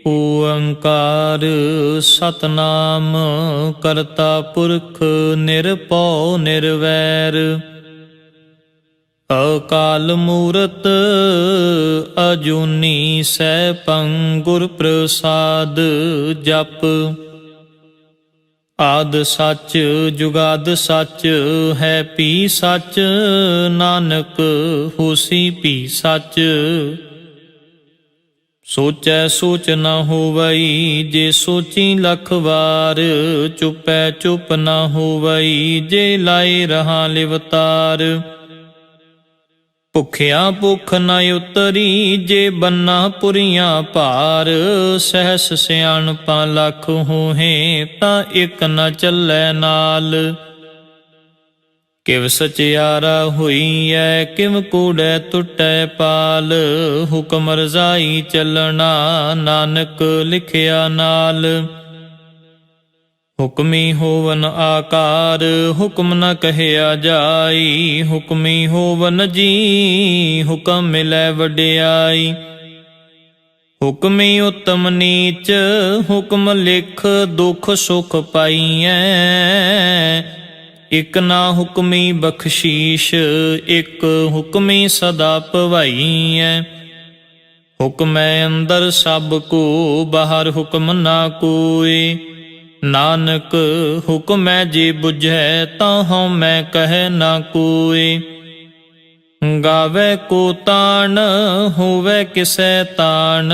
ਓੰਕਾਰ ਸਤਨਾਮ ਕਰਤਾ ਪੁਰਖ ਨਿਰਭਉ ਨਿਰਵੈਰ ਅਕਾਲ ਮੂਰਤ ਅਜੂਨੀ ਸੈਭੰ ਗੁਰ ਪ੍ਰਸਾਦ ਜਪ। ਆਦਿ ਸੱਚ ਜੁਗਾਦਿ ਸੱਚ ਹੈ ਭੀ ਸੱਚ ਨਾਨਕ ਹੋਸੀ ਭੀ ਸੱਚ। ਸੋਚੈ ਸੋਚ ਨ ਹੋਵਈ ਜੇ ਸੋਚੀ ਲੱਖ ਵਾਰ ਚੁਪੈ ਚੁਪ ਨ ਹੋਵਈ ਜੇ ਲਾਏ ਰਹਾ ਲਿਵਤਾਰ। ਭੁਖਿਆ ਭੁਖ ਨ ਉਤਰੀ ਜੇ ਬੰਨਾ ਪੁਰੀਆਂ ਭਾਰ ਸਹਿਸ ਸਿਆਣਪਾਂ ਲੱਖ ਹੋਹੇ ਤਾਂ ਇੱਕ ਨ ਚੱਲੈ ਨਾਲ। ਕਿਵ ਸਚਿਆਰਾ ਹੋਈਐ ਕਿਵ ਕੂੜੈ ਟੁੱਟੈ ਪਾਲ ਹੁਕਮ ਰਜ਼ਾਈ ਚੱਲਣਾ ਨਾਨਕ ਲਿਖਿਆ ਨਾਲ। ਹੁਕਮੀ ਹੋਵਨ ਆਕਾਰ ਹੁਕਮ ਨ ਕਹਿਆ ਜਾਈ ਹੁਕਮੀ ਹੋਵਨ ਜੀ ਹੁਕਮ ਮਿਲੈ ਵਡਿਆਈ। ਹੁਕਮੀ ਉਤਮ ਨੀਚ ਹੁਕਮ ਲਿਖ ਦੁਖ ਸੁਖ ਪਾਈਐ ਇਕ ਨਾ ਹੁਕਮੀ ਬਖਸ਼ੀਸ਼ ਇਕ ਹੁਕਮੀ ਸਦਾ ਭਵਾਈਐ। ਹੁਕਮੈ ਅੰਦਰ ਸਭ ਕੋ ਬਾਹਰ ਹੁਕਮ ਨਾ ਕੋਇ ਨਾਨਕ ਹੁਕਮੈ ਜੇ ਬੁਝੈ ਤਾਂ ਹਉ ਮੈਂ ਕਹਿ ਨਾ ਕੋਇ। ਗਾਵੇ ਕੋ ਤਾਣ ਹੋਵੇ ਕਿਸੈ ਤਾਣ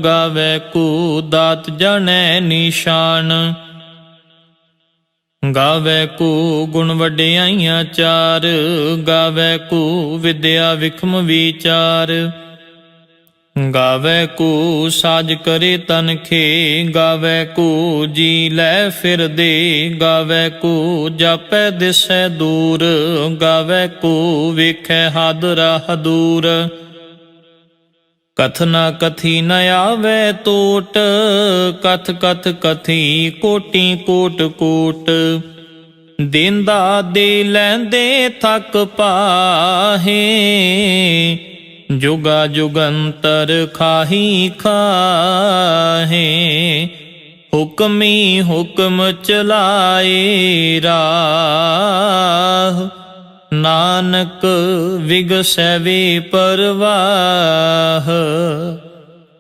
ਗਾਵੇ ਕੋ ਦਾਤ ਜਾਣੈ ਨਿਸ਼ਾਨ। ਗਾਵੇ ਕੋ ਗੁਣ ਵਡਿਆਈਆਂ ਚਾਰ ਗਾਵੇ ਕੋ ਵਿਦਿਆ ਵਿਖਮ ਵਿਚਾਰ। ਗਾਵੇ ਕੋ ਸਾਜ ਕਰੇ ਤਨਖੇ ਗਾਵੇ ਕੋ ਜੀ ਲੈ ਫਿਰਦੇ ਗਾਵੇ ਕੋ ਜਾਪੈ ਦਿਸੈ ਦੂਰ ਗਾਵੇ ਕੋ ਵੇਖੈ ਹਦ ਰਾਹ ਦੂਰ। ਕਥ ਨਾ ਕਥੀ ਨ ਆਵੈ ਟੋਟ ਕਥ ਕਥ ਕਥੀ ਕੋਟੀ ਕੋਟ ਕੋਟ। ਦੇਂਦਾ ਦੇ ਲੈਂਦੇ ਥੱਕ ਪਾਹੇ ਜੁਗਾ ਜੁਗੰਤਰ ਖਾਹੀ ਖਾਹੇ। ਹੁਕਮੀ ਹੁਕਮ ਚਲਾਏ ਰਾਹ ਨਾਨਕ ਵਿਗਸੈ ਵੇ ਪਰਵਾਹ।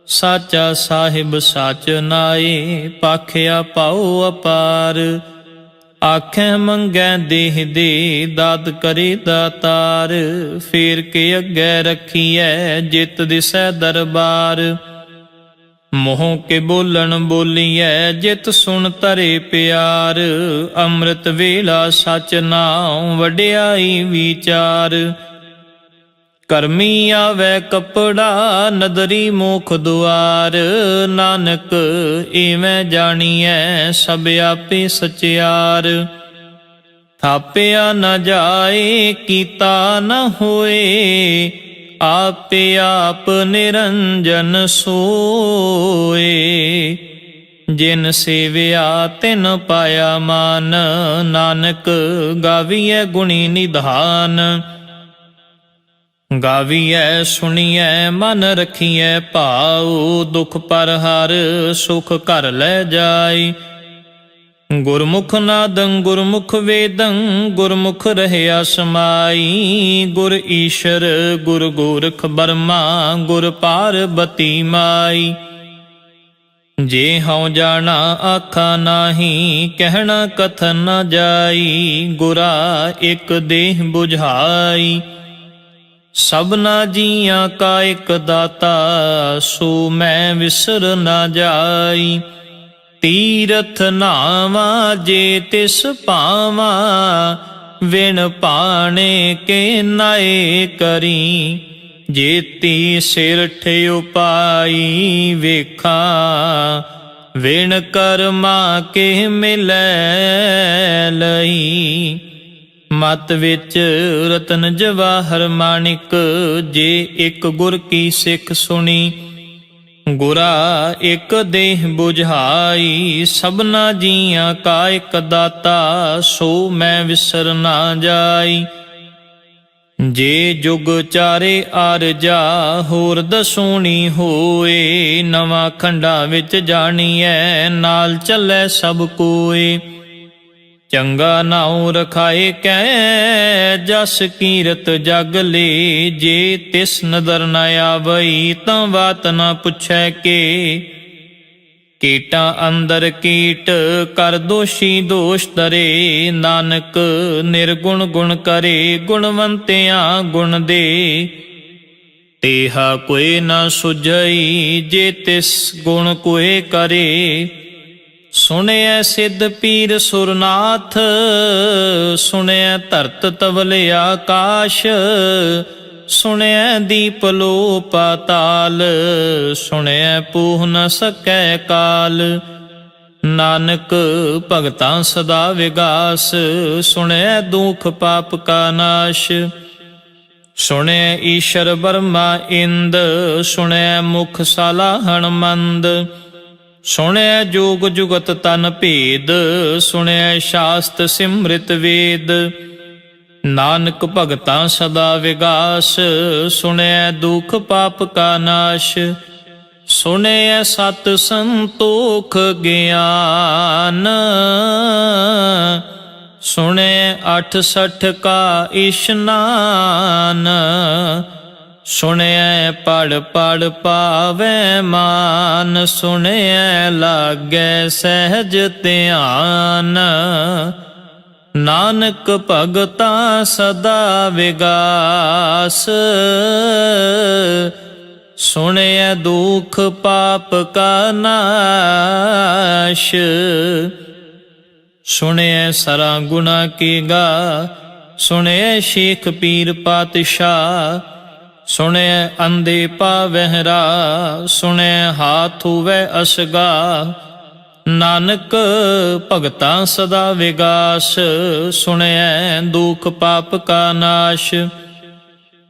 ਸਾਚਾ ਸਾਹਿਬ ਸਾਚ ਨਾਏ ਪਾਖਿਆ ਪਾਉ ਅਪਾਰ। ਆਖੈ ਮੰਗੈ ਦੇਹ ਦੇ ਦਾਤ ਕਰੇ ਦਾਤਾਰ। ਫੇਰ ਕੇ ਅੱਗੇ ਰੱਖੀਐ ਜਿਤ ਦਿਸੈ ਦਰਬਾਰ। ਮੋਹ ਕੇ ਬੋਲਣ ਬੋਲੀਐ ਜਿਤ ਸੁਣ ਤਰੇ ਪਿਆਰ। ਅੰਮ੍ਰਿਤ ਵੇਲਾ ਸਚ ਨਾਉ ਵਡਿਆਈ ਵਿਚਾਰ। ਕਰਮੀ ਆਵੈ ਕਪੜਾ ਨਦਰੀ ਮੋਖ ਦੁਆਰ। ਨਾਨਕ ਏਵੇਂ ਜਾਣੀਐ ਸਭ ਆਪੇ ਸਚਿਆਰ। ਥਾਪਿਆ ਨ ਜਾਏ ਕੀਤਾ ਨ ਹੋਏ ਆਪੇ ਆਪ ਨਿਰੰਜਨ ਸੋਏ। ਜਿਨ ਸੇਵਿਆ ਤਿਨ ਪਾਇਆ ਮਾਨ ਨਾਨਕ ਗਾਵੀਐ ਗੁਣੀ ਨਿਧਾਨ। ਗਾਵੀਐ ਸੁਣੀਐ ਮਨ ਰਖੀਐ ਭਾਉ ਦੁਖ ਪਰ ਹਰ ਸੁਖ ਘਰ ਲੈ ਜਾਈ। ਗੁਰਮੁਖ ਨਾਦੰ ਗੁਰਮੁਖ ਵੇਦੰ ਗੁਰਮੁਖ ਰਹਿਆ ਸਮਾਈ। ਗੁਰ ਈਸ਼ਰ ਗੁਰ ਗੋਰਖ ਬਰਮਾ ਗੁਰ ਪਾਰਬਤੀ ਮਾਈ। ਜੇ ਹਉ ਜਾਣਾ ਆਖਾ ਨਾਹੀ ਕਹਿਣਾ ਕਥਨ ਨ ਜਾਈ। ਗੁਰਾ ਇਕ ਦੇਹ ਬੁਝਾਈ ਸਭਨਾ ਜੀਆਂ ਕਾ ਇਕ ਦਾਤਾ ਸੋ ਮੈਂ ਵਿਸਰ ਨਾ ਜਾਈ। ਤੀਰਥ ਨਾਵਾ ਜੇ ਤਿਸ ਪਾਵਾ ਵਿਣ ਪਾਣੇ ਕੇ ਨਾਏ ਕਰੀ। ਜੇਤੀ ਸਿਰ ਠਿਉ ਪਾਈ ਵੇਖਾਂ ਵਿਣ ਕਰਮਾ ਕੇ ਮਿਲੈ ਲਈ। ਮਤ ਵਿੱਚ ਰਤਨ ਜਵਾਹਰ ਮਾਣਿਕ ਜੇ ਇੱਕ ਗੁਰ ਕੀ ਸਿੱਖ ਸੁਣੀ। ਗੁਰਾ ਇੱਕ ਦੇਹ ਬੁਝਾਈ ਸਭਨਾ ਜੀਆਂ ਕਾ ਇੱਕ ਦਾਤਾ ਸੋ ਮੈਂ ਵਿਸਰ ਨਾ ਜਾਈ। ਜੇ ਜੁਗ ਚਾਰੇ ਆਰਜਾ ਹੋਰ ਦਸੂਣੀ ਹੋਏ, ਨਵਾਂ ਖੰਡਾ ਵਿੱਚ ਜਾਣੀਐ ਨਾਲ ਚੱਲੈ ਸਭ ਕੋਏ। ਚੰਗਾ ਨਾਉ ਰਖਾਏ ਕੈ ਜਸ ਕੀਰਤ ਜਗ ਲੇ, ਜੇ ਤਿਸ ਨਦਰ ਨ ਆਵਈ ਤਾਂ ਬਾਤ ਨ ਪੁੱਛੈ ਕੇ। ਕੀਟਾਂ ਅੰਦਰ ਕੀਟ ਕਰ ਦੋਸ਼ੀ ਦੋਸ਼ ਧਰੇ, ਨਾਨਕ ਨਿਰਗੁਣ ਗੁਣ ਕਰੇ ਗੁਣਵੰਤਿਆਂ ਗੁਣ ਦੇ। ਤੇਹਾ ਕੋਇ ਨ ਸੁਝਈ ਜੇ ਤਿਸ ਗੁਣ ਕੋਇ ਕਰੇ, ਸੁਣਿਐ ਸਿੱਧ ਪੀਰ ਸੁਰਨਾਥ ਸੁਣਿਐ ਧਰਤ ਤਵਲ ਆਕਾਸ਼, ਸੁਣਿਐ ਦੀਪ ਲੋ ਪਾਤਾਲ ਸੁਣਿਐ ਪੂਹ ਨ ਸਕੈ ਕਾਲ। ਨਾਨਕ ਭਗਤਾਂ ਸਦਾ ਵਿਗਾਸ, ਸੁਣਿਐ ਦੁਖ ਪਾਪ ਕਾ ਨਾਸ਼। ਸੁਣਿਐ ਈਸ਼ਰ ਬਰਮਾ ਇੰਦ, ਸੁਣਿਐ ਮੁਖ ਸਾਲਾਹਣ ਮੰਦ। ਸੁਣਿਐ ਜੋਗ ਜੁਗਤ ਤਨ ਭੇਦ, ਸੁਣਿਐ ਸ਼ਾਸਤ ਸਿਮ੍ਰਿਤ ਵੇਦ। ਨਾਨਕ ਭਗਤਾਂ ਸਦਾ ਵਿਗਾਸ, ਸੁਣਿਐ ਦੁਖ ਪਾਪ ਕਾ ਨਾਸ਼। ਸੁਣਿਐ ਸਤ ਸੰਤੋਖ ਗਿਆਨ, ਸੁਣਿਐ 68 ਕਾ ਇਸ਼ਨਾਨ। ਸੁਣਿਐ ਪੜ ਪੜ ਪਾਵੈ ਮਾਨ, ਸੁਣਿਐ ਲਾਗੈ ਸਹਿਜ ਧਿਆਨ। ਨਾਨਕ ਭਗਤਾਂ ਸਦਾ ਵਿਗਾਸ, ਸੁਣਿਐ ਦੁਖ ਪਾਪ ਕਾ ਨਾਸ਼। ਸੁਣਿਐ ਸਰਾ ਗੁਣਾ ਕੀ ਗਾ, ਸੁਣਿਐ ਸ਼ੇਖ ਪੀਰ ਪਾਤਸ਼ਾਹ। ਸੁਣਿਐ ਅੰਧੇ ਪਾਵਹਿ ਰਾਹ, ਸੁਣਿਐ ਹਾਥ ਹੁਵੈ ਅਸਗਾ। ਨਾਨਕ ਭਗਤਾਂ ਸਦਾ ਵਿਗਾਸ, ਸੁਣਿਐ ਦੁਖ ਪਾਪ ਕਾ ਨਾਸ਼।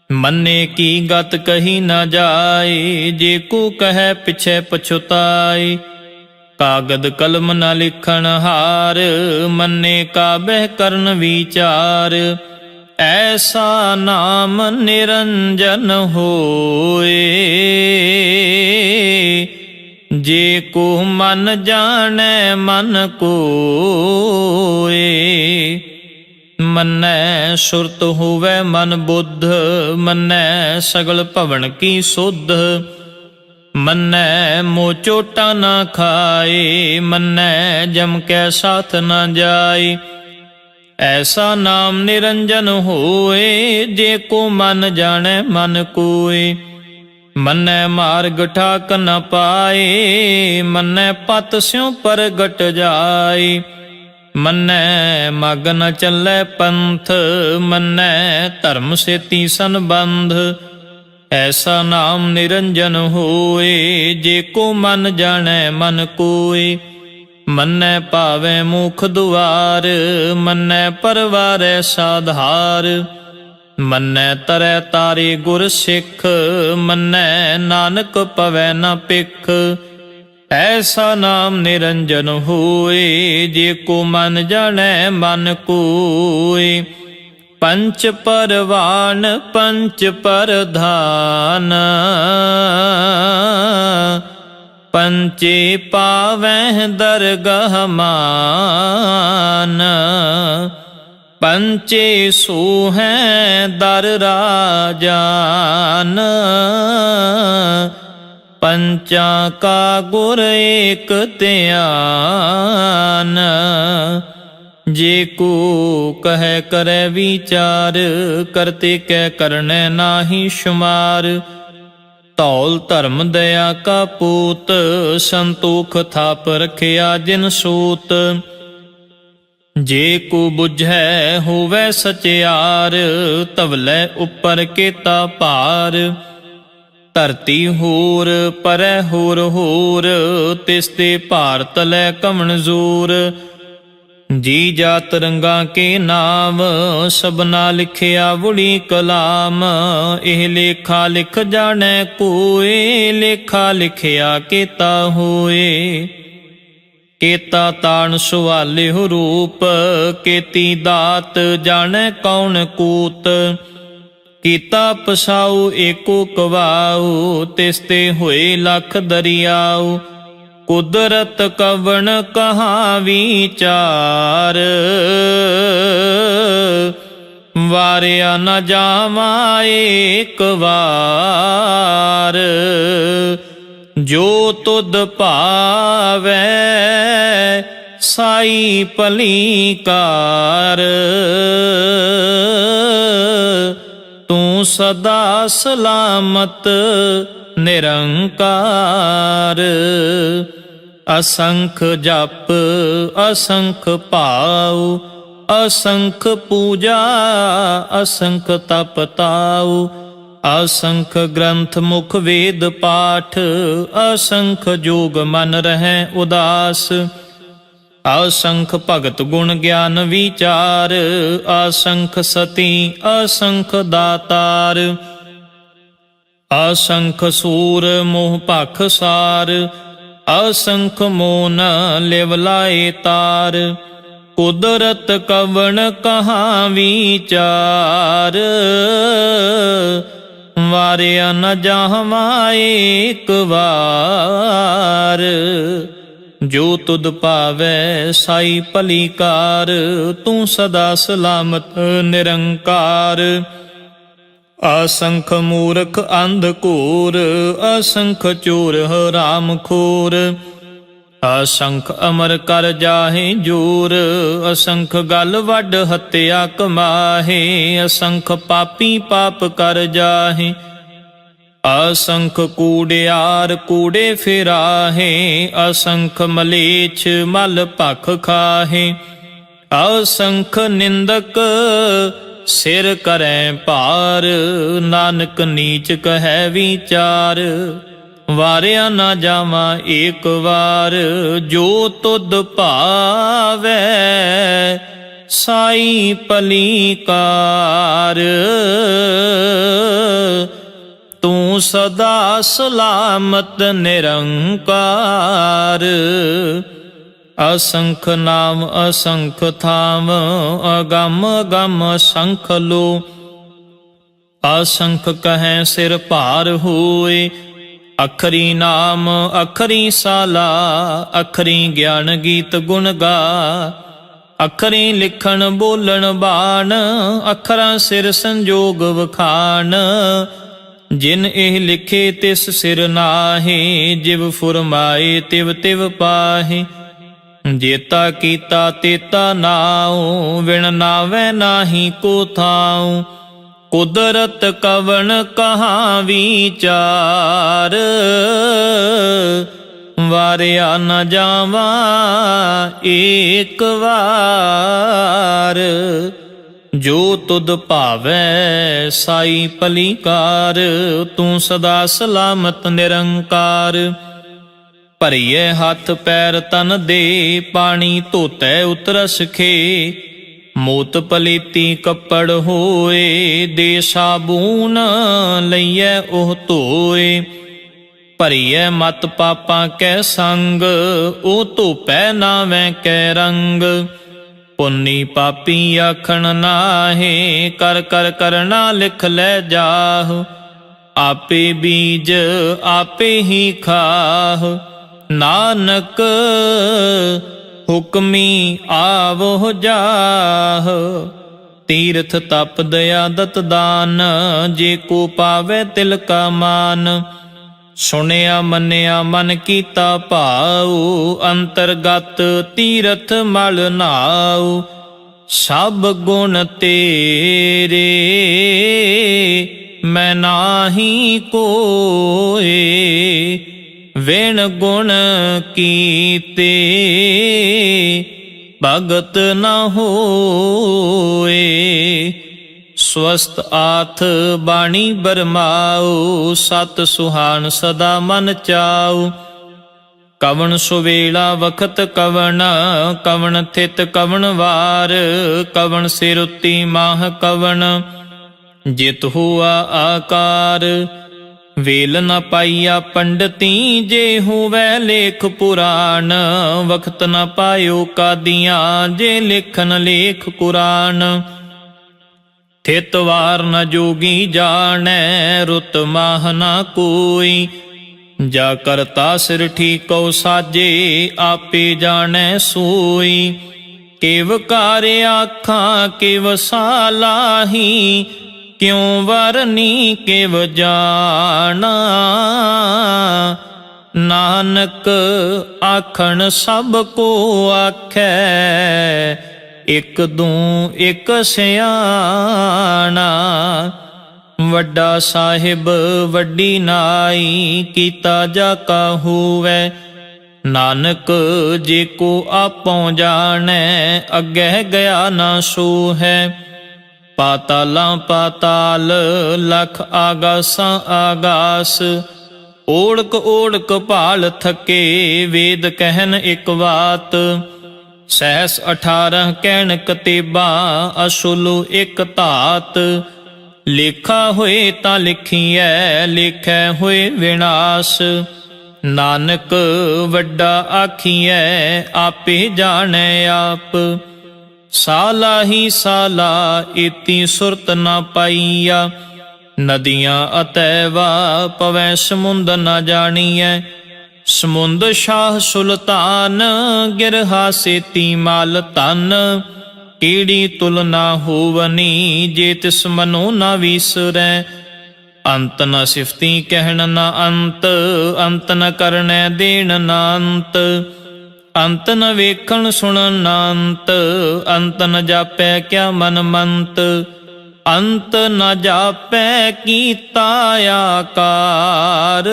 ਮੰਨੇ ਕੀ ਗਤ ਕਹੀ ਨਾ ਜਾਏ, ਜੇ ਕੋ ਕਹੈ ਪਿਛੈ ਪਛੁਤਾਏ। ਕਾਗਦ ਕਲਮ ਨ ਲਿਖਣ ਹਾਰ, ਮੰਨੇ ਕਾਬਹਿ ਕਰਨ ਵਿਚਾਰ। ਐਸਾ ਨਾਮ ਨਿਰੰਜਨ ਹੋਏ, ਜੇ ਕੋ ਮਨ ਜਾਣੈ ਮਨ ਕੋਏ। ਮੰਨੈ ਸੁਰਤ ਹੋਵੈ ਮਨ ਬੁੱਧ, ਮੰਨੈ ਸਗਲ ਭਵਨ ਕੀ ਸੁਧ। ਮੰਨੈ ਮੋਹ ਚੋਟਾ ਨਾ ਖਾਏ, ਮੰਨੈ ਜਮ ਕੈ ਸਾਥ ਨਾ ਜਾਏ। ਐਸਾ ਨਾਮ ਨਿਰੰਜਨ ਹੋਏ, ਜੇ ਕੋ ਮਨ ਜਾਣੈ ਮਨ ਕੋਏ। ਮੰਨੈ ਮਾਰਗ ਠਾਕ ਨ ਪਾਏ, ਮੰਨੈ ਪਤ ਸਿਉ ਪ੍ਰਗਟ ਜਾਏ। ਮੰਨੈ ਮਗ ਨ ਚੱਲੈ ਪੰਥ, ਮੰਨੈ ਧਰਮ ਸੇਤੀ ਸੰਬੰਧ। ਐਸਾ ਨਾਮ ਨਿਰੰਜਨ ਹੋਏ, ਜੇ ਕੋ ਮਨ ਜਾਣੈ ਮਨ ਕੋਏ। ਮੰਨੈ ਭਾਵੈ ਮੁਖ ਦੁਆਰ, ਮੰਨੈ ਪਰਵਾਰੈ ਸਾਧਾਰ। ਮੰਨੈ ਤਰੈ ਤਾਰੇ ਗੁਰ ਸਿੱਖ, ਮੰਨੈ ਨਾਨਕ ਪਵੈ ਨ ਪਿਖ। ਐਸਾ ਨਾਮ ਨਿਰੰਜਨ ਹੋਏ, ਜੇ ਕੋ ਮਨ ਜਾਣੈ ਮਨ ਕੋਏ। ਪੰਚ ਪਰਵਾਨ ਪੰਚ ਪਰਧਾਨ, ਪੰਚੇ ਪਾਵਹਿ ਦਰਗਹ ਮਾਨ। ਪੰਚੇ ਸੋਹੈ ਦਰ ਰਾਜਾਨ, ਪੰਚਾਂ ਕਾ ਗੁਰ ਏਕ ਧਿਆਨ। ਜੇ ਕੋ ਕਹੈ ਕਰੈ ਵਿਚਾਰ, ਕਰਤੇ ਕੈ ਕਰਨੈ ਨਾਹੀ ਸ਼ੁਮਾਰ। ਧੌਲ ਧਰਮ ਦਇਆ ਕਾ ਪੂਤ, ਸੰਤੋਖ ਥਾਪ ਰਖਿਆ ਜਿਨ ਸੂਤ। ਜੇ ਕੋ ਬੁਝੈ ਹੋਵੈ ਸਚਿਆਰ, ਧਵਲੇ ਉੱਪਰ ਕੇਤਾ ਭਾਰ। ਧਰਤੀ ਹੋਰ ਪਰੈ ਹੋਰ ਹੋਰ, ਤਿਸ ਤੇ ਭਾਰ ਤਲੈ ਕਵਣ ਜ਼ੋਰ। ਜੀ ਜਾਤ ਰੰਗਾਂ ਕੇ ਨਾਮ, ਸਭਨਾ ਲਿਖਿਆ ਵੁੜੀ ਕਲਾਮ। ਇਹ ਲੇਖਾ ਲਿਖ ਜਾਣੈ ਕੋਏ, ਲੇਖਾ ਲਿਖਿਆ ਕੇਤਾ ਹੋਏ। ਕੇਤਾ ਤਾਣ ਸੁਵਾਲਿਹੁ ਰੂਪ, ਕੇਤੀ ਦਾਤ ਜਾਣੈ ਕੌਣ ਕੂਤ। ਕੀਤਾ ਪਸਾਉ ਏਕੋ ਕਵਾਉ, ਤਿਸ ਤੇ ਹੋਏ ਲਖ ਦਰਿਆਉ। ਕੁਦਰਤ ਕਵਣ ਕਹਾ ਵਿਚਾਰ, ਵਾਰਿਆ ਨ ਜਾਵਾ ਏਕ ਵਾਰ। ਜੋ ਤੁਧ ਭਾਵੈ ਸਾਈ ਭਲੀ ਕਾਰ, ਤੂੰ ਸਦਾ ਸਲਾਮਤ ਨਿਰੰਕਾਰ। ਅਸੰਖ ਜਪ ਅਸੰਖ ਭਾਉ, ਅਸੰਖ ਪੂਜਾ ਅਸੰਖ ਤਪ ਤਾਉ। ਅਸੰਖ ਗ੍ਰੰਥ ਮੁਖ ਵੇਦ ਪਾਠ, ਅਸੰਖ ਜੋਗ ਮਨ ਰਹਿ ਉਦਾਸ। ਅਸੰਖ ਭਗਤ ਗੁਣ ਗਿਆਨ ਵਿਚਾਰ, ਅਸੰਖ ਸਤੀ ਅਸੰਖ ਦਾਤਾਰ। ਅਸੰਖ ਸੂਰ ਮੋਹ ਭਖ ਸਾਰ, ਅਸੰਖ ਮੋਨ ਲਿਵ ਲਾਏ ਤਾਰ। ਕੁਦਰਤ ਕਵਣ ਕਹਾ ਵਿਚਾਰ, ਵਾਰਿਆ ਨ ਜਾਵਾ ਏਕ ਵਾਰ। ਜੋ ਤੁਧ ਭਾਵੈ ਸਾਈ ਭਲੀ ਕਾਰ, ਤੂੰ ਸਦਾ ਸਲਾਮਤ ਨਿਰੰਕਾਰ। ਅਸੰਖ ਮੂਰਖ ਅੰਧ ਘੋਰ, ਅਸੰਖ ਚੋਰ ਹਰਾਮ ਖੋਰ। ਅਸੰਖ ਅਮਰ ਕਰ ਜਾਹੇ ਜੋਰ, ਅਸੰਖ ਗਲ ਵੱਡ ਹੱਤਿਆ ਕਮਾਹੇ। ਅਸੰਖ ਪਾਪੀ ਪਾਪ ਕਰ ਜਾਹੇ, ਅਸੰਖ ਕੂੜਿਆਰ ਕੂੜੇ ਫਿਰਾਹੇ। ਅਸੰਖ ਮਲੇਛ ਮਲ ਭਖ ਖਾਹੇ, ਅਸੰਖ ਨਿੰਦਕ ਸਿਰ ਕਰੈ ਭਾਰ। ਨਾਨਕ ਨੀਚ ਕਹੈ ਵਿਚਾਰ, ਵਾਰਿਆ ਨਾ ਜਾਵਾ ਏਕ ਵਾਰ। ਜੋ ਤੁਧ ਭਾਵੈ ਸਾਈ ਭਲੀ ਕਾਰ, ਤੂੰ ਸਦਾ ਸਲਾਮਤ ਨਿਰੰਕਾਰ। ਅਸੰਖ ਨਾਮ ਅਸੰਖ ਥਾਮ, ਅਗੰਮ ਅਗੰਮ ਅਸੰਖ ਲੋ। ਅਸੰਖ ਕਹੈ ਸਿਰ ਭਾਰ ਹੋਏ, ਅਖਰੀ ਨਾਮ ਅਖਰੀ ਸਾਲਾ। ਅਖਰੀ ਗਿਆਨ ਗੀਤ ਗੁਣ ਗਾ, ਅਖਰੀ ਲਿਖਣ ਬੋਲਣ ਬਾਣ। ਅਖਰਾਂ ਸਿਰ ਸੰਜੋਗ ਵਖਾਣ, ਜਿਨ ਇਹ ਲਿਖੇ ਤਿਸ ਸਿਰ ਨਾਹੀ। ਜਿਵ ਫੁਰਮਾਏ ਤਿਵ ਤਿਵ ਪਾਹੀ, ਜੇਤਾ ਕੀਤਾ ਤੇਤਾ ਨਾਉ। ਵਿਣ ਨਾਵੈ ਨਾਹੀ ਕੋ ਥਾਉ, ਕੁਦਰਤ ਕਵਣ ਕਹਾ ਵਿਚਾਰ। ਵਾਰਿਆ ਨ ਜਾਵਾ ਏਕ ਵਾਰ। ਜੋ ਤੁਧ ਭਾਵੈ ਸਾਈ ਭਲੀ ਕਾਰ, ਤੂੰ ਸਦਾ ਸਲਾਮਤ ਨਿਰੰਕਾਰ। ਭਰੀਏ ਹੱਥ ਪੈਰ ਤਨ ਦੇ, ਪਾਣੀ ਧੋਤੈ ਉਤਰਸ ਖੇ। ਮੋਤ ਪਲੀਤੀ ਕੱਪੜ ਹੋਏ, ਦੇ ਸਾਬੂਨ ਲਈਐ ਉਹ ਧੋਏ। ਭਰੀਐ ਮਤ ਪਾਪਾਂ ਕੈ ਸੰਗ, ਉਹ ਧੋਪੈ ਨਾਵੈ ਕੈ ਰੰਗ। ਪੁੰਨੀ ਪਾਪੀ ਆਖਣ ਨਾਹੇ, ਕਰ ਕਰ ਕਰਨਾ ਲਿਖ ਲੈ ਜਾਹ। ਆਪੇ ਬੀਜ ਆਪੇ ਹੀ ਖਾਹ, ਨਾਨਕ ਹੁਕਮੀ ਆਵੋ ਜਾਹ। ਤੀਰਥ ਤਪ ਦਇਆ ਦਤ ਦਾਨ, ਜੇ ਕੋ ਪਾਵੈ ਤਿਲ ਕਾ ਮਾਨ। ਸੁਣਿਆ ਮੰਨਿਆ ਮਨ ਕੀਤਾ ਭਾਉ, ਅੰਤਰਗਤ ਤੀਰਥ ਮਲ ਨਾਉ। ਸਭ ਗੁਣ ਤੇਰੇ ਮੈਂ ਨਾਹੀ ਕੋਏ, ਵਿਣ ਗੁਣ ਕੀਤੇ ਭਗਤ ਨ ਹੋਏ। ਸਵਸਤ ਆਥ ਬਾਣੀ ਬਰਮਾਉ, ਸਤ ਸੁਹਾਣ ਸਦਾ ਮਨ ਚਾਉ। ਕਵਣ ਸੁਵੇਲਾ ਵਖਤ ਕਵਣ, ਕਵਣ ਥਿਤ ਕਵਣ ਵਾਰ। ਕਵਣ ਸਿਰ ਉੱਤੀ ਮਾਹ ਕਵਣ, ਜਿਤ ਹੁਆ ਆਕਾਰ। ਵੇਲ ਨ ਪਾਈਆ ਪੰਡਤੀ, ਜੇ ਹੋਵੈ ਲੇਖ ਪੁਰਾਣ। ਵਖਤ ਨ ਪਾਇਓ ਕਾਦੀਆਂ, ਜੇ ਲਿਖਨ ਲੇਖ ਕੁਰਾਨ। हित वार न जोगी जानै, रुत माह न कोई। जा करता सिर ठीकौ साजे, आपे जानै सोई। किव कार्य आखां किव सालाही, क्यों वरनी किव जाना। नानक आखन सब को आखै, इक दूं इक सियाना। ਵੱਡਾ ਸਾਹਿਬ ਵੱਡੀ ਨਾਈ, ਕੀਤਾ ਜਾ ਕਾ ਹੋਵੈ। ਨਾਨਕ ਜੇ ਕੋ ਆਪੋਂ ਜਾਣੈ, ਅੱਗੇ ਗਿਆ ਨਾ ਸੋ ਹੈ। ਪਾਤਾਲਾਂ ਪਾਤਾਲ ਲਖ ਆਗਾਸਾਂ ਆਗਾਸ, ਓੜਕ ਓੜਕ ਭਾਲ ਥਕੇ, ਵੇਦ ਕਹਿਨ ਇਕ ਬਾਤ। ਸਹਿਸ 18 ਕਹਿਣ ਕਤੇਬਾਂ, ਅਸੁਲ ਇਕ ਧਾਤ। ਲੇਖਾ ਹੋਏ ਤਾਂ ਲਿਖੀਐ, ਲੇਖੈ ਹੋਏ ਵਿਨਾਸ਼। ਨਾਨਕ ਵੱਡਾ ਆਖੀਐ, ਆਪੇ ਜਾਣੈ ਆਪ। ਸਾਲਾ ਹੀ ਸਾਲਾ ਏਤੀ ਸੁਰਤ ਨਾ ਪਾਈਆ, ਨਦੀਆਂ ਅਤੈਵਾ ਪਵੈ ਸਮੁੰਦ ਨਾ ਜਾਣੀਐ। ਸਮੁੰਦ ਸ਼ਾਹ ਸੁਲਤਾਨ, ਗਿਰਹਾ ਸੇਤੀ ਮਾਲ ਧਨ। ਕੀੜੀ ਤੁਲਨਾ ਹੋਵਨੀ, ਜੇ ਤਿਸ ਮਨੋ ਨਾ ਵੀਸਰੈ। ਅੰਤ ਨ ਸਿਫਤੀ ਕਹਿਣ ਨ ਅੰਤ, ਅੰਤ ਨ ਕਰਨੈ ਦੇਣ ਨ ਅੰਤ। ਅੰਤ ਨ ਵੇਖਣ ਸੁਣਨ ਨ ਅੰਤ, ਅੰਤ ਨ ਜਾਪੈ ਕਿਆ ਮਨ ਮੰਤ। ਅੰਤ ਨ ਜਾਪੈ ਕੀਤਾ ਆਕਾਰ,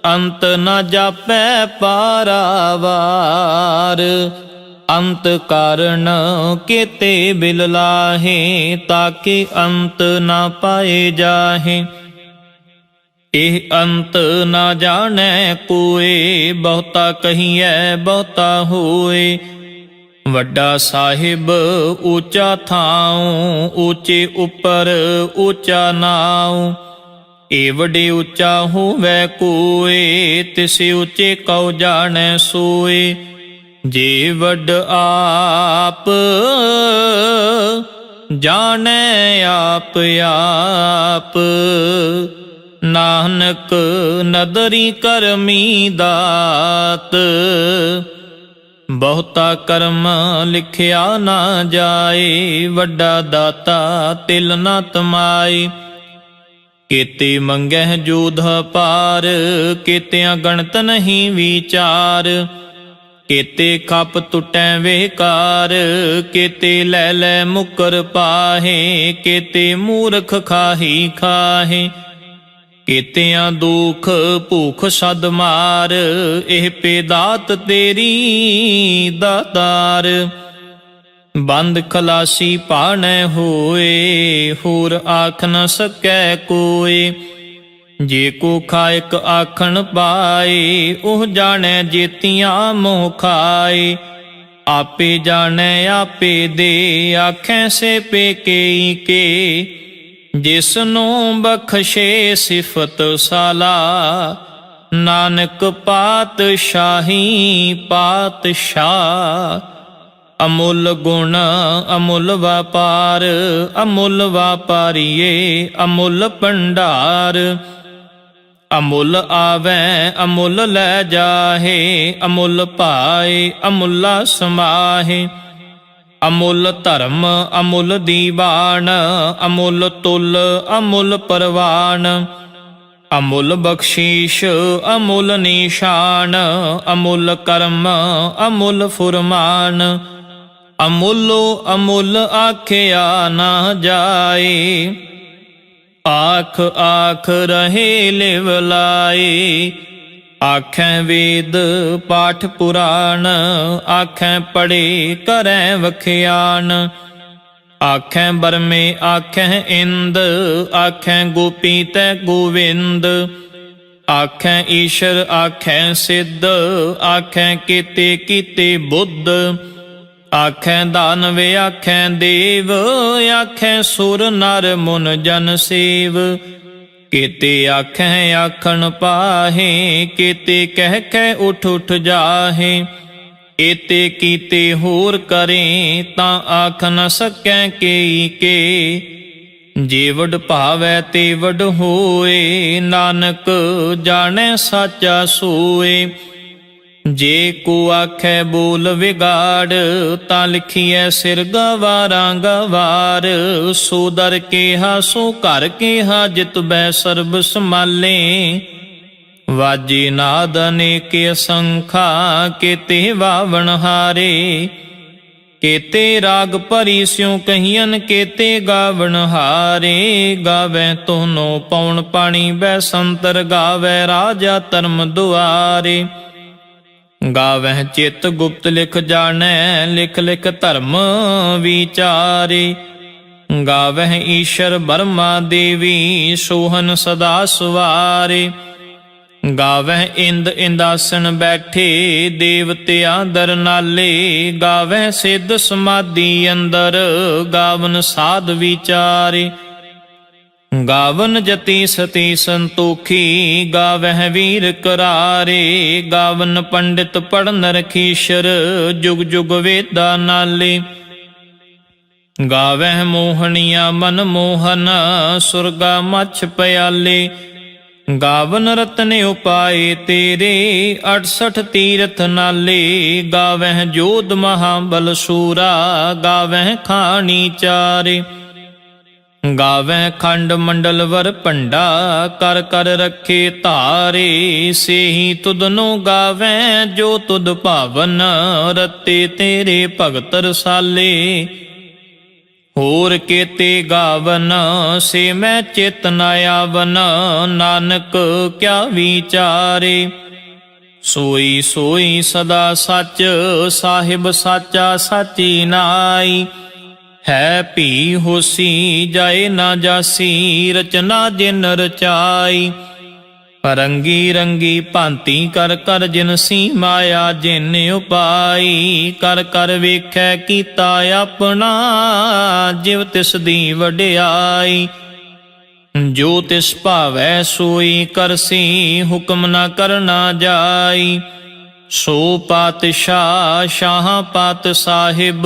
ਅੰਤ ਨ ਜਾਪੈ ਪਾਰਾਵਾਰ। ਅੰਤ ਕਾਰਨ ਕੇਤੇ ਬਿਲ ਲਾਹੇ, ਤਾਕੇ ਅੰਤ ਨਾ ਪਾਏ ਜਾਹੇ। ਇਹ ਅੰਤ ਨਾ ਜਾਣੈ ਕੋਏ, ਬਹੁਤਾ ਕਹੀਐ ਬਹੁਤਾ ਹੋਏ। ਵੱਡਾ ਸਾਹਿਬ ਊਚਾ ਥਾਉ, ਊਚੇ ਉੱਪਰ ਊਚਾ ਨਾਉ। ਏਵੜੇ ਊਚਾ ਹੋਵੈ ਕੋਏ, ਤਿਸ ਊਚੇ ਕਉ ਜਾਣੈ ਸੋਏ। ਜੇ ਵੱਡ ਆਪ ਜਾਣੈ ਆਪ ਆਪ, ਨਾਨਕ ਨਦਰੀ ਕਰਮੀ ਦਾਤ। ਬਹੁਤਾ ਕਰਮ ਲਿਖਿਆ ਨਾ ਜਾਏ, ਵੱਡਾ ਦਾਤਾ ਤਿਲ ਨਾ ਤਮਾਏ। ਕੇਤੇ ਮੰਗਹਿ ਜੋਧ ਪਾਰ, ਕੇਤਿਆਂ ਗਣਤ ਨਹੀਂ ਵਿਚਾਰ। ਕੇਤੇ ਖਪ ਟੁੱਟੈ ਵੇਕਾਰ, ਕੇਤੇ ਲੈ ਲੈ ਮੁਕਰ ਪਾਹੇ। ਕੇਤੇ ਮੂਰਖ ਖਾਹੀ ਖਾਹੇ, ਕੇਤਿਆਂ ਦੁਖ ਭੂਖ ਸਦ ਮਾਰ। ਇਹ ਪੇਦਾਤ ਤੇਰੀ ਦਾਤਾਰ, ਬੰਦ ਖਲਾਸੀ ਪਾਣੈ ਹੋਏ। ਹੋਰ ਆਖ ਨ ਸਕੈ ਕੋਏ, ਜੇ ਕੋ ਖਾਇਕ ਆਖਣ ਪਾਏ। ਉਹ ਜਾਣੈ ਜੇਤੀਆਂ ਮੋਹ ਖਾਏ, ਆਪੇ ਜਾਣੈ ਆਪੇ ਦੇ। ਆਖੈ ਸੇ ਪੇਕੇ ਕੇ, ਜਿਸ ਨੂੰ ਬਖਸ਼ੇ ਸਿਫਤ ਸਾਲਾ। ਨਾਨਕ ਪਾਤਸ਼ਾਹੀ ਪਾਤਸ਼ਾਹ। ਅਮੁੱਲ ਗੁਣ ਅਮੁੱਲ ਵਪਾਰ, ਅਮੁੱਲ ਵਾਪਾਰੀਏ ਅਮੁੱਲ ਭੰਡਾਰ। ਅਮੁੱਲ ਆਵੈ ਅਮੁੱਲ ਲੈ ਜਾਹੇ, ਅਮੁੱਲ ਪਾਏ ਅਮੁੱਲਾ ਸਮਾਹੇ। ਅਮੁੱਲ ਧਰਮ ਅਮੁੱਲ ਦੀਵਾਨ, ਅਮੁੱਲ ਤੁਲ ਅਮੁੱਲ ਪਰਵਾਨ। ਅਮੁੱਲ ਬਖਸ਼ੀਸ਼ ਅਮੁੱਲ ਨਿਸ਼ਾਨ, ਅਮੁੱਲ ਕਰਮ ਅਮੁੱਲ ਫੁਰਮਾਨ। ਅਮੁੱਲੋ ਅਮੁੱਲ ਆਖਿਆ ਨਾ ਜਾਏ, ਆਖ ਆਖ ਰਹੇ ਲਿਵ ਲਾਏ। ਆਖੈ ਵੇਦ ਪਾਠ ਪੁਰਾਣ, ਆਖੈ ਪੜ੍ਹੇ ਕਰੈ ਵਖਿਆਨ। ਆਖੈ ਬਰਮੇ ਆਖੈ ਇੰਦ, ਆਖੈ ਗੋਪੀ ਤੈ ਗੋਵਿੰਦ। ਆਖੈ ਈਸ਼ਰ ਆਖੈ ਸਿੱਧ, ਆਖੈ ਕੀਤੇ ਕੀਤੇ ਬੁੱਧ। ਆਖੈ ਦਾਨਵ ਆਖੈ ਦੇਵ, ਆਖੈ ਸੁਰ ਨਰ ਮੁਨ ਜਨ ਸੇਵ। ਕੀਤੇ ਆਖੈ ਆਖਣ ਪਾਹੇ, ਕੀਤੇ ਕਹਿ ਕਹਿ ਉਠ ਉਠ ਜਾਹੇ। एते कीते होर करें तां आख न सकै केई के। जे वड भावै ते वड होए नानक जाने साचा सोए। जे को आखै बोल विगाड़ तां लिखिए सिर गवारां गवार। सो दर केहा सो घर केहा जित बै सर्ब संभाले। वाजे नाद अनेके असंखा केते वावण हारे। केते राग भरी स्यों कहियन केते गावण हारे। गावै तोनो पौन पाणी बैसंतर गावै राजा धर्म दुआरे। गावह चित गुप्त लिख जानै लिख लिख धर्म विचारे। गावह ईश्वर ब्रह्मा देवी सोहन सदा सवारे। गावह इंद इंदासन बैठे देवतिया दर नाले। गावह सिद्ध समाधि अंदर गावन साध विचारे। गावन जति सती संतोखी गावह वीर करारे। गावन पंडित पढ़ रखीशर जुग जुग वेदा नाले। गावह मोहनिया मन मोहन सुरगा मछ प्याले। गावन रत्न उपाय तेरे 68 तीरथ नाले। गावह जोध महाबल सूरा गावह खानी चारे। गावै खंड मंडल वर पंडा कर कर रखे धारे। से ही तुदनो गावै जो तुद भावन रते तेरे भगत रसाले। होर केते गावन से मैं चित न आवन नानक क्या विचारे। सोई सोई सदा सच साहिब साचा साची नाई। है भी होसी जाए ना जासी रचना जिन रचाई। रंगी रंगी भांति कर कर जिनसी माया जिन उपाई। कर कर वेखै कीता अपना जिव तिस दी वडियाई। जो तिस भावै सोई करसी हुक्म न करना जाई। सो पातशाह शाह पात साहिब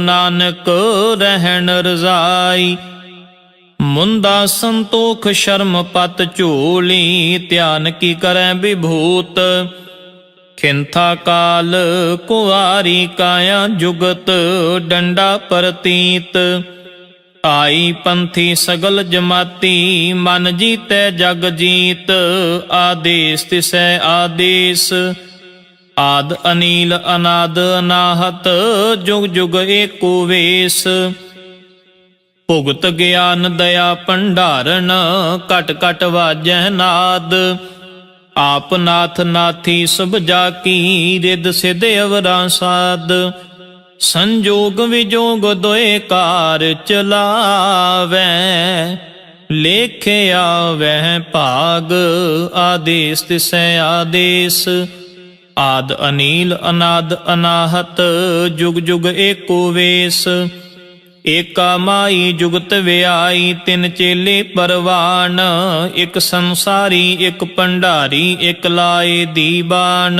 नानक रहन रजाई। मुंदा संतोख शर्म पत झोली ध्यान की करै विभूत। खिंथा काल कुआरी काया जुगत डंडा परतीत। आई पंथी सगल जमाती मन जीतै जग जीत। आदेश तिसै आदेश आद अनील अनाद अनाहत जुग जुग एको वेश। भुगत ज्ञान दया भंडारण कट कट वाजै नाद। आप नाथ नाथी सब जाकी रिद सिध अवरा साध। संजोग विजोग दोए कार चलावै लेखे आवै भाग। आदेश तिसै आदेश आद अनील अनाद अनाहत जुग जुग एको वेश। एका माई जुगत व्याई तिन चेले परवान। एक संसारी एक भंडारी एक लाए दीवान।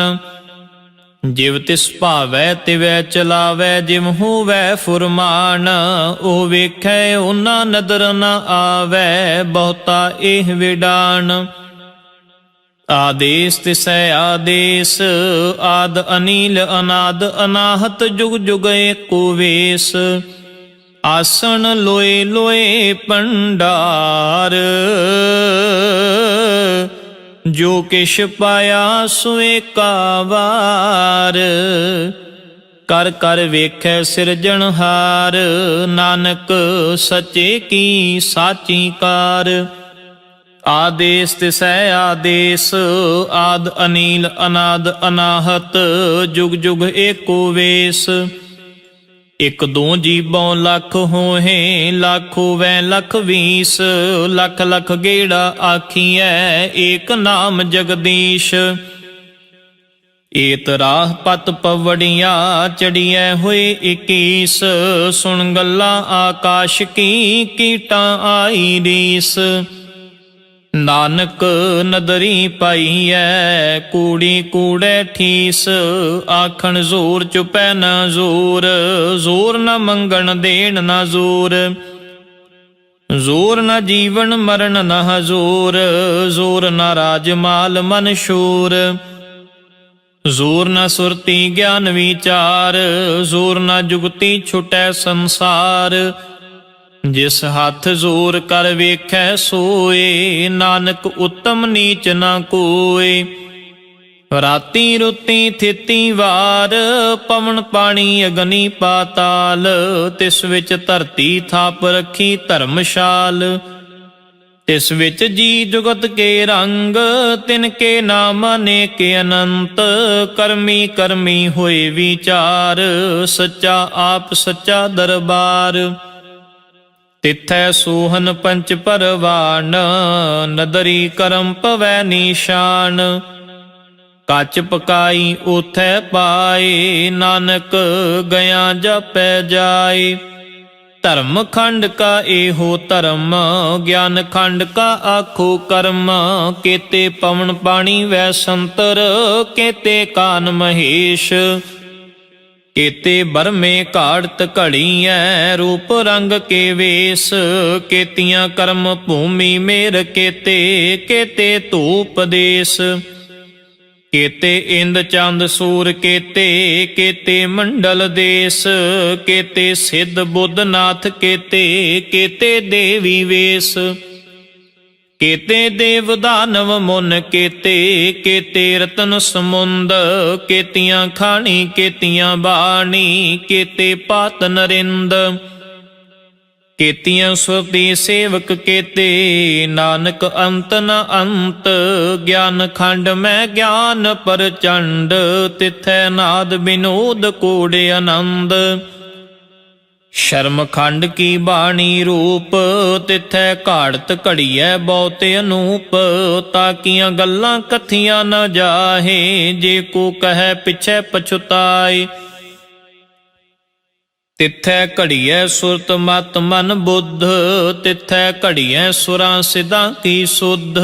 जिव तिस भावै तिवै चलावै जिव होवै फुरमान। ओ वेखै ओना नदर न आवै बहुता एह विडान। आदेश तिसै आदेश आद अनील अनाद अनाहत जुग जुग एको वेश। आसन लोए लोए भंडार जो किश पाया सोए कावार। कर कर वेखै सिरजनहार नानक सचे की साची कार। आदेश तिसै आदेश आद अनील अनाद अनाहत जुग जुग एको वेश। एक दो जीबों लख होहे लाख होवै लख 20। लख लख गेड़ा आखिए एक नाम जगदीश। एत राह पत पवड़िया चढ़िए हुए 21। सुन गल्ला आकाश की कीटा आई रीस। ਨਾਨਕ ਨਦਰੀ ਪਾਈਐ ਕੂੜੀ ਕੂੜੈ ਠੀਸ, ਆਖਣ ਜ਼ੋਰ ਚੁਪੈ ਨ ਜ਼ੋਰ, ਜ਼ੋਰ ਨ ਮੰਗਣ ਦੇਣ ਨ ਜ਼ੋਰ, ਜ਼ੋਰ ਨ ਜੀਵਨ ਮਰਨ ਨ ਹਜ਼ੂਰ, ਜ਼ੋਰ ਨ ਰਾਜ ਮਾਲ ਮਨ ਸ਼ੂਰ, ਜ਼ੋਰ ਨ ਸੁਰਤੀ ਗਿਆਨ ਵਿਚਾਰ, ਜ਼ੋਰ ਨ ਜੁਗਤੀ ਛੁਟੈ ਸੰਸਾਰ, ਜਿਸ ਹੱਥ ਜ਼ੋਰ ਕਰ ਵੇਖੈ ਸੋਏ, ਨਾਨਕ ਉਤਮ ਨੀਚ ਨ ਕੋਏ। ਰਾਤੀ ਰੁੱਤੀ ਥਿਤੀ ਵਾਰ, ਪਵਨ ਪਾਣੀ ਅਗਨੀ ਪਾਤਾਲ, ਤਿਸ ਵਿੱਚ ਧਰਤੀ ਥਾਪ ਰੱਖੀ ਧਰਮਸ਼ਾਲ, ਤਿਸ ਵਿੱਚ ਜੀ ਜੁਗਤ ਕੇ ਰੰਗ, ਤਿਨ ਕੇ ਨਾਮ ਅਨੇਕ ਅਨੰਤ, ਕਰਮੀ ਕਰਮੀ ਹੋਏ ਵਿਚਾਰ, ਸੱਚਾ ਆਪ ਸੱਚਾ ਦਰਬਾਰ, ਤਿਥੈ ਸੋਹਨ ਪੰਚ ਪਰਵਾਨ, ਨਦਰੀ ਕਰਮ ਪਵੈ ਨਿਸ਼ਾਨ, ਕੱਚ ਪਕਾਈ ਉਥੈ ਪਾਏ, ਨਾਨਕ ਗਿਆ ਜਪੈ ਜਾਏ। ਧਰਮ ਖੰਡ ਕਾ ਇਹੋ ਧਰਮ, ਗਿਆਨ ਖੰਡ ਕਾ ਆਖੋ ਕਰਮ, ਕੇਤੇ ਪਵਨ ਪਾਣੀ ਵੈ ਸੰਤਰ, ਕੇਤੇ ਕਾਨ ਮਹੇਸ਼, ਕੇਤੇ ਬਰਮੇ ਘਾੜਤ ਘੜੀਐ, ਰੂਪ ਰੰਗ ਕੇ ਵੇਸ, ਕੇਤੀਆਂ ਕਰਮ ਭੂਮੀ ਮੇਰ ਕੇਤੇ, ਕੇਤੇ ਧੂਪ ਦੇਸ, ਕੇਤੇ ਇੰਦ ਚੰਦ ਸੂਰ ਕੇਤੇ, ਕੇਤੇ ਮੰਡਲ ਦੇਸ, ਕੇਤੇ ਸਿੱਧ ਬੁੱਧ ਨਾਥ ਕੇਤੇ, ਕੇਤੇ ਦੇਵੀ ਵੇਸ, ਕੇਤੇ ਦੇਵ ਦਾਨਵ ਮੁਨ ਕੇਤੇ, ਕੇਤੇ ਰਤਨ ਸਮੁੰਦ, ਕੇਤੀਆਂ ਖਾਣੀ ਕੇਤੀਆਂ ਬਾਣੀ, ਕੇਤੇ ਪਾਤ ਨਰਿੰਦ, ਕੇਤੀਆਂ ਸੁਰਤੀ ਸੇਵਕ ਕੇਤੇ, ਨਾਨਕ ਅੰਤ ਨ ਅੰਤ, ਗਿਆਨ ਖੰਡ ਮੈਂ ਗਿਆਨ ਪ੍ਰਚੰਡ, ਤਿਥੈ ਨਾਦ ਬਿਨੋਦ ਕੋੜ ਆਨੰਦ, ਸ਼ਰਮ ਖੰਡ ਕੀ ਬਾਣੀ ਰੂਪ, ਤਿਥੈ ਘਾੜਤ ਘੜੀਐ ਬਹੁਤ ਅਨੂਪ, ਤਾਕੀਆਂ ਗੱਲਾਂ ਕਥੀਆਂ ਨ ਜਾਹੇ, ਜੇ ਕੋ ਕਹੈ ਪਿਛੈ ਪਛੁਤਾਏ, ਤਿਥੈ ਘੜੀਐ ਸੁਰਤ ਮਤ ਮਨ ਬੁੱਧ, ਤਿਥੈ ਘੜੀਐ ਸੁਰਾਂ ਸਿਧਾਂ ਕੀ ਸੁਧ,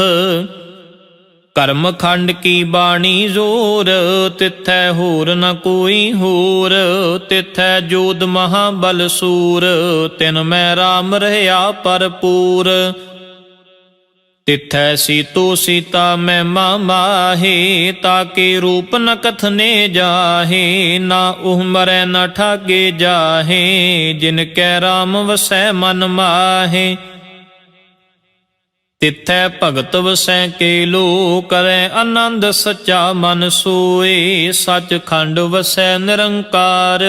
ਕਰਮ ਖੰਡ ਕੀ ਬਾਣੀ ਜ਼ੋਰ, ਤਿਥੈ ਹੋਰ ਨ ਕੋਈ ਹੋਰ, ਤਿਥੈ ਜੋਧ ਮਹਾਬਲ ਸੂਰ, ਤਿਨ ਮੈਂ ਰਾਮ ਰਹਿਆ ਭਰਪੂਰ, ਤਿਥੈ ਸੀਤੋ ਸੀਤਾ ਮਹਿਮਾ ਮਾਹੇ, ਤਾਕੇ ਰੂਪ ਨ ਕਥਨੇ ਜਾਹੇ, ਨਾ ਉਹ ਮਰੈ ਨ ਠਾਗੇ ਜਾਹੇ, ਜਿਨ ਕੈ ਰਾਮ ਵਸੈ ਮਨ ਮਾਹੇ, ਤਿਥੈ ਭਗਤ ਵਸੈ ਕੇ ਲੋ, ਕਰੈ ਆਨੰਦ ਸੱਚਾ ਮਨ ਸੋਏ, ਸੱਚ ਖੰਡ ਵਸੈ ਨਿਰੰਕਾਰ,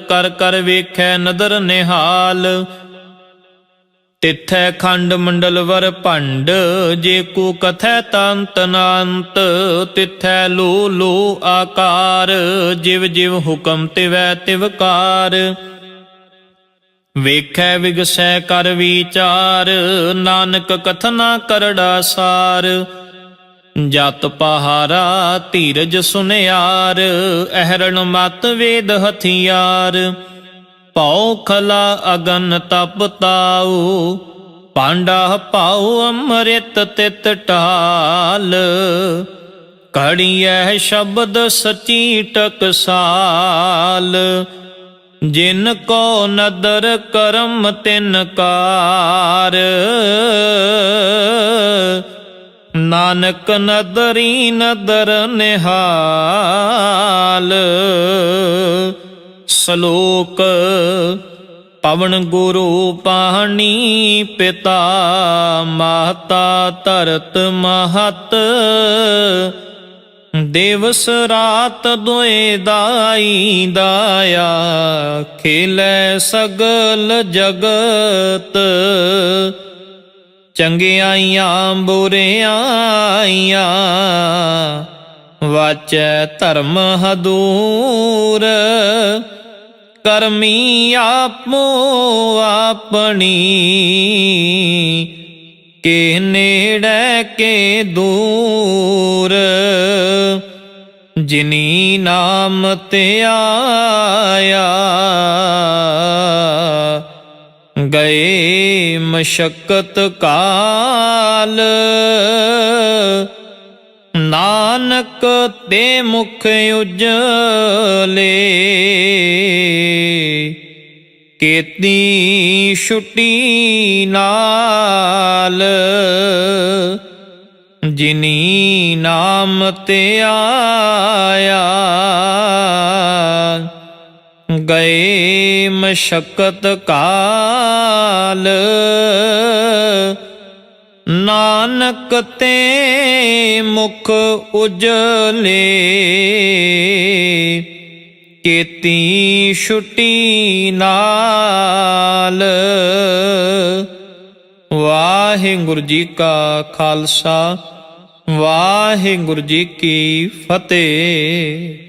ਕਰ ਕਰ ਵੇਖੈ ਨਦਰ ਨਿਹਾਲ, ਤਿਥੈ ਖੰਡ ਮੰਡਲ ਵਰ ਭੰਡ, ਜੇ ਕੋ ਕਥੈ ਤੰਤ ਨਾੰਤ, ਤਿਥੈ ਲੋ ਲੋ ਆਕਾਰ, ਜਿਵ ਜਿਵ ਹੁਕਮ ਤਿਵੈ ਤਿਵਕਾਰ, ਵੇਖੈ ਵਿਗਸੈ ਕਰ ਵਿਚਾਰ, ਨਾਨਕ ਕਥਨਾ ਕਰੜਾ ਸਾਰ, ਜਤ ਪਹਾਰਾ ਧੀਰਜ ਸੁਨਿਆਰ, ਅਹਰਣ ਮਤ ਵੇਦ ਹਥਿਆਰ, ਭਉ ਖਲਾ ਅਗਨ ਤਪ ਤਾਉ, ਪਾਂਡਾ ਪਾਉ ਅੰਮ੍ਰਿਤ ਤਿਤ ਢਾਲ, ਘੜੀਐ ਸ਼ਬਦ ਸਚੀ ਟਕਸਾਲ, ਜਿਨ ਕੋ ਨਦਰ ਕਰਮ ਤਿਨ ਕਾਰ, ਨਾਨਕ ਨਦਰੀ ਨਦਰ ਨਿਹਾਲ। ਸ਼ਲੋਕ ਪਵਨ ਗੁਰੂ ਪਾਣੀ ਪਿਤਾ, ਮਾਤਾ ਧਰਤ ਮਹਤ, ਦਿਵਸ ਰਾਤ ਦੁਇ ਦਾਈ ਦਾਇਆ, ਖੇਲੇ ਸਗਲ ਜਗਤ, ਚੰਗਿਆਈਆਂ ਬੁਰਿਆਈਆਂ, ਵਾਚੈ ਧਰਮ ਹਦੂਰ, ਕਰਮੀ ਆਪੋ ਆਪਣੀ, ਕੇ ਨੇੜੇ ਕੇ ਦੂਰ, ਜਿਨੀ ਨਾਮ ਧਿਆਇਆ, ਗਏ ਮਸ਼ਕਤ ਕਾਲ, ਨਾਨਕ ਤੇ ਮੁਖ ਉਜਲੇ, ਕੀਤੀ ਛੁਟੀ ਨਾਲ, ਜਿਨੀ ਨਾਮ ਤੇ ਆਇਆ, ਗਏ ਮਸ਼ਕਤ ਕਾਲ, ਨਾਨਕ ਤੇ ਮੁਖ ਉਜਲੇ, ਕੀਤੀ ਛੁਟੀ ਨਾਲ। ਵਾਹਿਗੁਰੂ ਜੀ ਕਾ ਖਾਲਸਾ, ਵਾਹਿਗੁਰੂ ਜੀ ਕੀ ਫਤਿਹ।